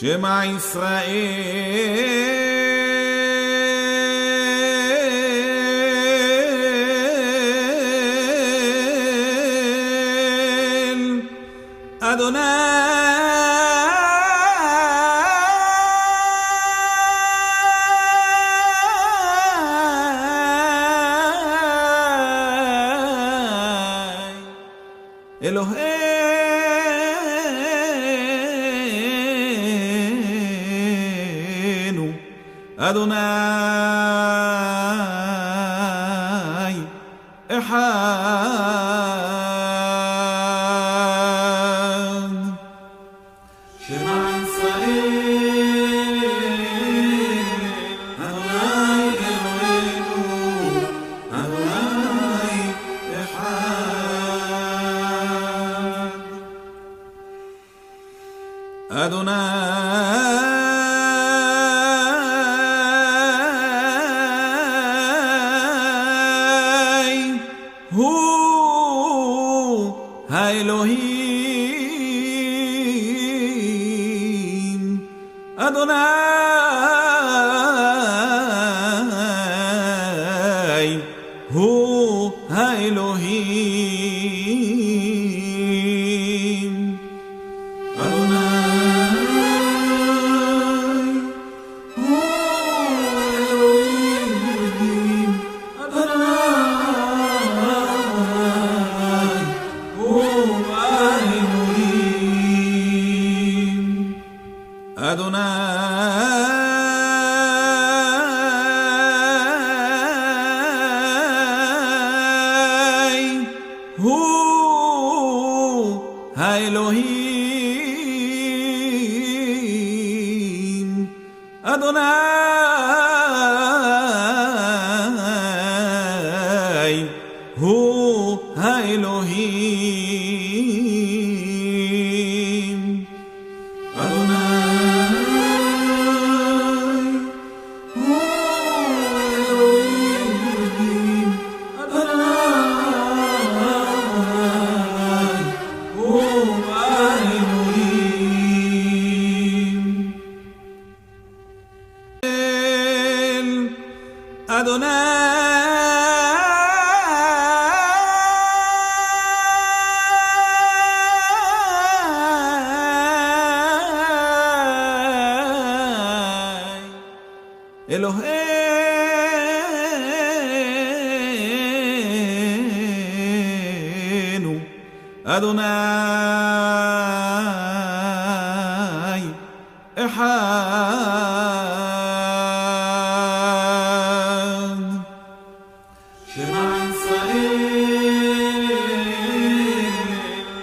שמע ישראל אדוני אלוהינו אדוני אחד. שמע ישראל אדוני אלוהינו אדוני אחד. אדוני הוא האלוהים אדוני הוא האלוהים אדוני הוא האלוהים אלוהינו אדוני אחד. שמע ישראל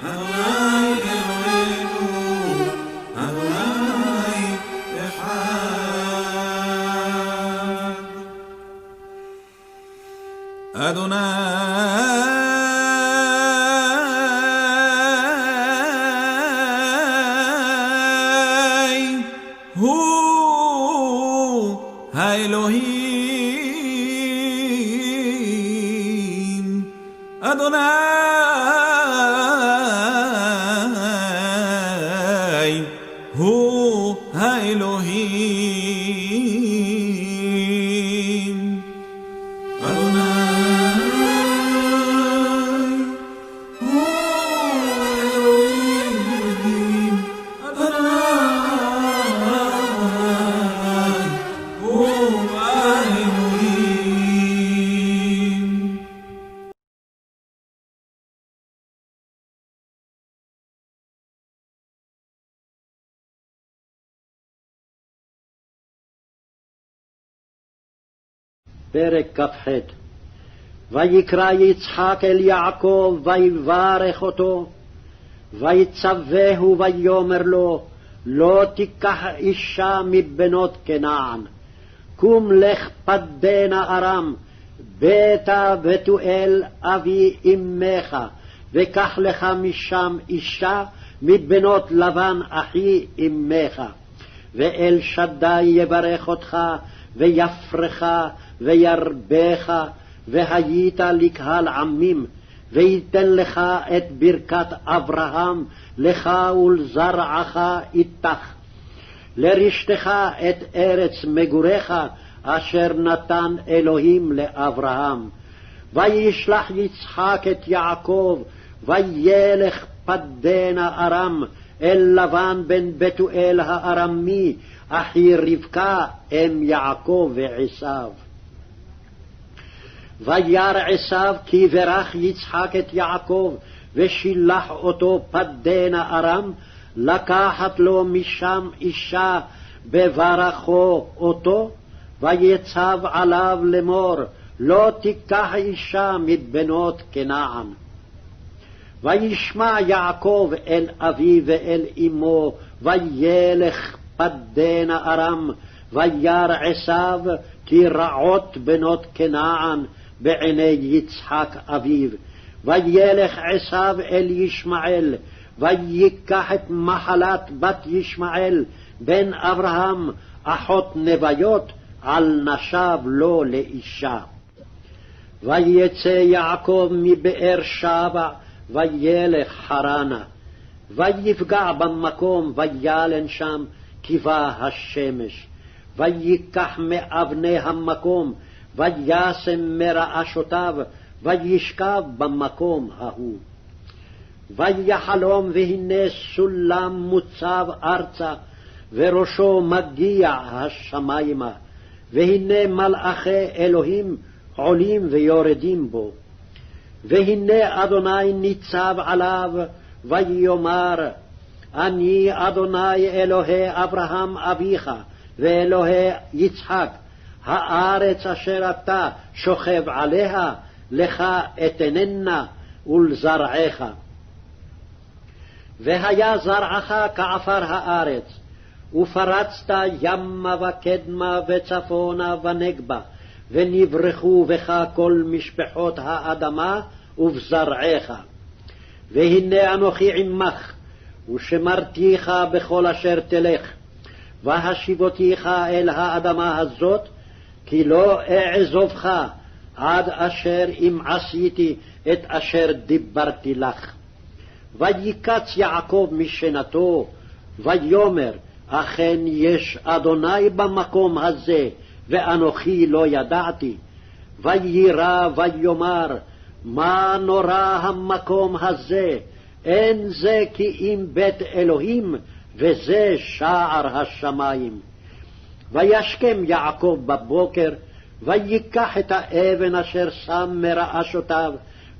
אדוני אלוהינו אדוני אחד. אדוני הוא האלוהים אדוני הוא האלוהים פרק כ"ח. ויקרא יצחק אל יעקב ויברך אותו, ויצווהו ויאמר לו, לא תיקח אישה מבנות כנען, קום לך פדנה ארם, ביתה בתואל אבי אמך, וקח לך משם אישה מבנות לבן אחי אמך. ואל שדי יברך אותך ויפרך וירבך, והיית לקהל עמים, ויתן לך את ברכת אברהם לך ולזרעך איתך. לרשתך את ארץ מגוריך, אשר נתן אלוהים לאברהם. וישלח יצחק את יעקב, וילך פדנה ארם, אל לבן בן בתואל הארמי, אחי רבקה אם יעקב ועשיו. וירא עשיו כי ברך יצחק את יעקב, ושילח אותו פדנה ארם, לקחת לו משם אישה, בברכו אותו, ויצב עליו לאמור, לא תיקח אישה מבנות כנען. וישמע יעקב אל אביו ואל אמו, וילך פדנה ארם, וירא עשיו כי רעות בנות כנען בעיני יצחק אביו. וילך עשיו אל ישמעאל, ויקח את מחלת בת ישמעאל בן אברהם, אחות נביות, על נשב לו לאישה. ויצא יעקב מבאר שבע, וילך חרנה. ויפגע במקום, וילן שם, כי בא השמש. ויקח מאבני המקום, וישם מרעשותיו, וישכב במקום ההוא. ויחלום, והנה סולם מוצב ארצה, וראשו מגיע השמיימה, והנה מלאכי אלוהים עולים ויורדים בו. והנה אדוני ניצב עליו, ויאמר, אני אדוני אלוהי אברהם אביך, ואלוהי יצחק, הארץ אשר אתה שוכב עליה, לך אתננה ולזרעך. והיה זרעך כעפר הארץ, ופרצת ימה וקדמה וצפונה ונגבה, ונברחו בך כל משפחות האדמה ובזרעך. והנה אנוכי עמך, ושמרתיך בכל אשר תלך, והשיבותיך אל האדמה הזאת, כי לא אעזובך עד אשר אם עשיתי את אשר דיברתי לך. ויקץ יעקב משנתו, ויאמר, אכן יש אדוני במקום הזה, ואנוכי לא ידעתי. ויירא ויאמר, מה נורא המקום הזה? אין זה כי אם בית אלוהים, וזה שער השמיים. וישכם יעקב בבוקר, ויקח את האבן אשר שם מרעשותיו,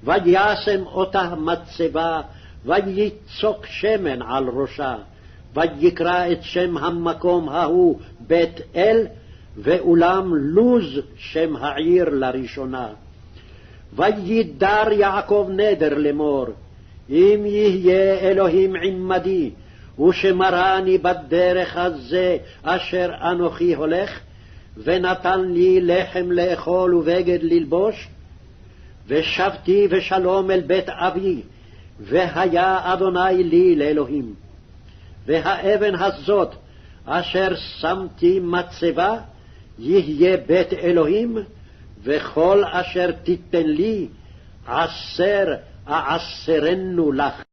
וישם אותה מצבה, ויצוק שמן על ראשה. ויקרא את שם המקום ההוא בית אל, ואולם לוז שם העיר לראשונה. וידר יעקב נדר לאמור, אם יהיה אלוהים עמדי, ושמרני בדרך הזה אשר אנוכי הולך, ונתן לי לחם לאכול ובגד ללבוש, ושבתי בשלום אל בית אבי, והיה אדוני לי לאלוהים. והאבן הזאת אשר שמתי מצבה, יהיה בית אלוהים, וכל אשר תיתן לי, 10 אעשרנו לך.